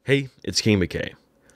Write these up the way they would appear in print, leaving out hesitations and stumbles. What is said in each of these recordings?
Hey, it's King McKay.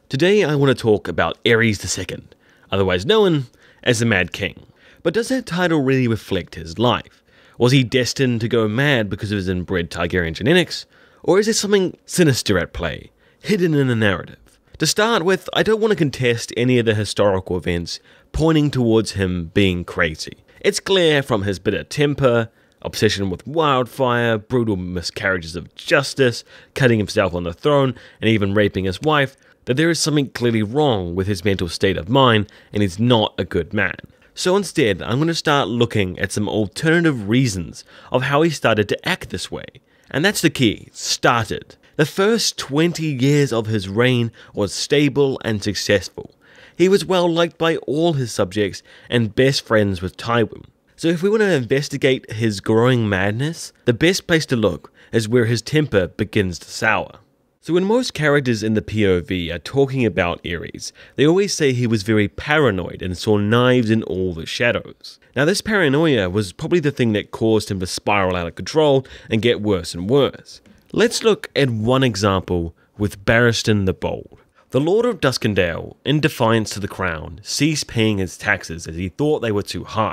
Today I want to talk about Aaerys II, otherwise known as the Mad King. But does that title really reflect his life? Was he destined to go mad because of his inbred Targaryen genetics? Or is there something sinister at play, hidden in the narrative? To start with, I don't want to contest any of the historical events pointing towards him being crazy. It's clear from his bitter temper, obsession with wildfire, brutal miscarriages of justice, cutting himself on the throne, and even raping his wife, that there is something clearly wrong with his mental state of mind, and he's not a good man. So instead, I'm going to start looking at some alternative reasons of how he started to act this way. And that's the key, started. The first 20 years of his reign was stable and successful. He was well liked by all his subjects and best friends with Tywin. So if we want to investigate his growing madness, the best place to look is where his temper begins to sour. So when most characters in the POV are talking about Aaerys, they always say he was very paranoid and saw knives in all the shadows. Now this paranoia was probably the thing that caused him to spiral out of control and get worse and worse. Let's look at one example with Barristan the Bold. The Lord of Duskendale, in defiance to the crown, ceased paying his taxes as he thought they were too high.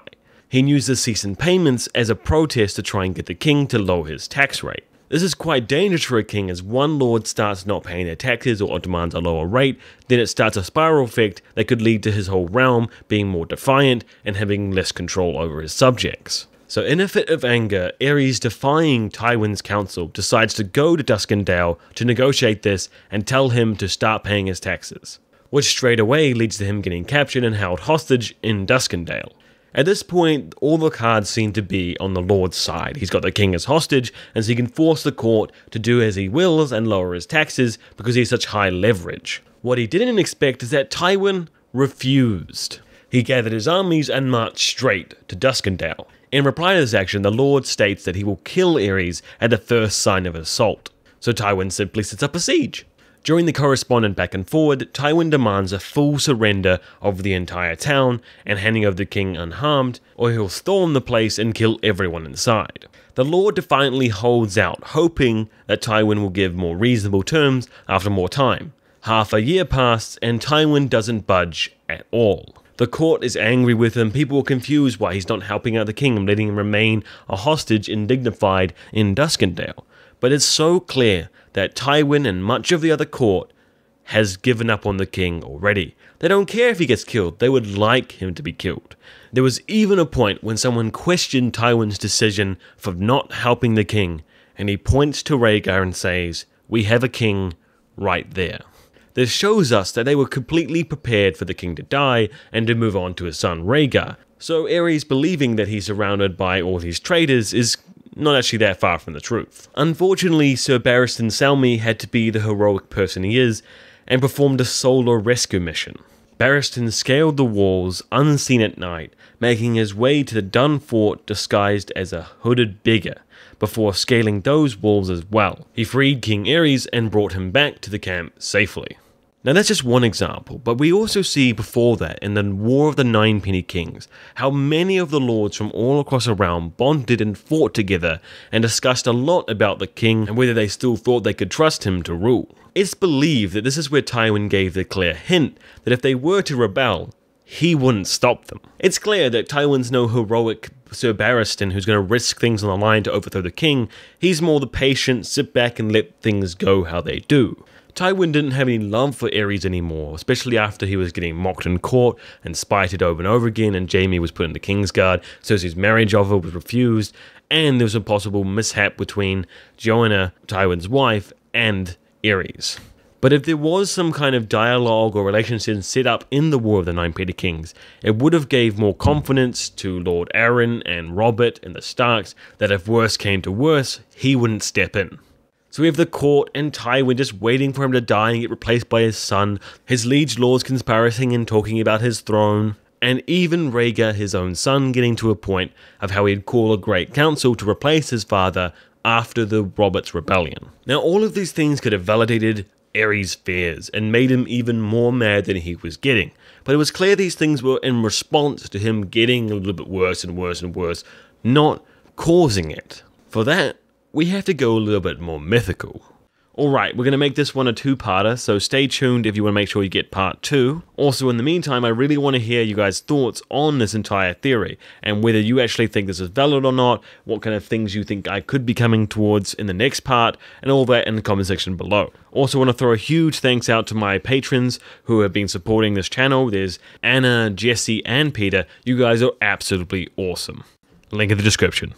He used the cease in payments as a protest to try and get the king to lower his tax rate. This is quite dangerous for a king, as one lord starts not paying their taxes or demands a lower rate, then it starts a spiral effect that could lead to his whole realm being more defiant and having less control over his subjects. So in a fit of anger, Aaerys, defying Tywin's counsel, decides to go to Duskendale to negotiate this and tell him to start paying his taxes, which straight away leads to him getting captured and held hostage in Duskendale. At this point, all the cards seem to be on the Lord's side. He's got the king as hostage, and so he can force the court to do as he wills and lower his taxes because he has such high leverage. What he didn't expect is that Tywin refused. He gathered his armies and marched straight to Duskendale. In reply to this action, the Lord states that he will kill Aaerys at the first sign of assault. So Tywin simply sets up a siege. During the correspondence back and forward, Tywin demands a full surrender of the entire town and handing over the king unharmed, or he'll storm the place and kill everyone inside. The Lord defiantly holds out, hoping that Tywin will give more reasonable terms after more time. Half a year passed, and Tywin doesn't budge at all. The court is angry with him, people are confused why he's not helping out the king and letting him remain a hostage and dignified in Duskendale. But it's so clear that Tywin and much of the other court has given up on the king already. They don't care if he gets killed, they would like him to be killed. There was even a point when someone questioned Tywin's decision for not helping the king, and he points to Rhaegar and says, "We have a king right there." This shows us that they were completely prepared for the king to die and to move on to his son Rhaegar. So Aaerys believing that he's surrounded by all these traitors is not actually that far from the truth. Unfortunately, Sir Barristan Selmy had to be the heroic person he is and performed a solo rescue mission. Barristan scaled the walls unseen at night, making his way to the Dun Fort disguised as a hooded beggar, before scaling those walls as well. He freed King Aaerys and brought him back to the camp safely. Now that's just one example, but we also see before that in the War of the Ninepenny Kings, how many of the lords from all across the realm bonded and fought together and discussed a lot about the king and whether they still thought they could trust him to rule. It's believed that this is where Tywin gave the clear hint that if they were to rebel, he wouldn't stop them. It's clear that Tywin's no heroic Sir Barristan who's going to risk things on the line to overthrow the king. He's more the patient, sit back and let things go how they do. Tywin didn't have any love for Aaerys anymore, especially after he was getting mocked in court and spited over and over again, and Jaime was put into Kingsguard, Cersei's marriage offer was refused, and there was a possible mishap between Joanna, Tywin's wife, and Aaerys. But if there was some kind of dialogue or relationship set up in the War of the Ninepenny Kings, it would have gave more confidence to Lord Arryn and Robert and the Starks that if worse came to worse, he wouldn't step in. So we have the court and Tywin just waiting for him to die and get replaced by his son, his liege lords conspiring and talking about his throne, and even Rhaegar, his own son, getting to a point of how he'd call a great council to replace his father after the Robert's rebellion. Now all of these things could have validated Aaerys' fears and made him even more mad than he was getting, but it was clear these things were in response to him getting a little bit worse and worse and worse, not causing it. For that, we have to go a little bit more mythical. Alright, we're going to make this one a two-parter, so stay tuned if you want to make sure you get part 2. Also, in the meantime, I really want to hear you guys' thoughts on this entire theory, and whether you actually think this is valid or not, what kind of things you think I could be coming towards in the next part, and all that in the comment section below. Also want to throw a huge thanks out to my patrons who have been supporting this channel. There's Anna, Jesse, and Peter. You guys are absolutely awesome. Link in the description.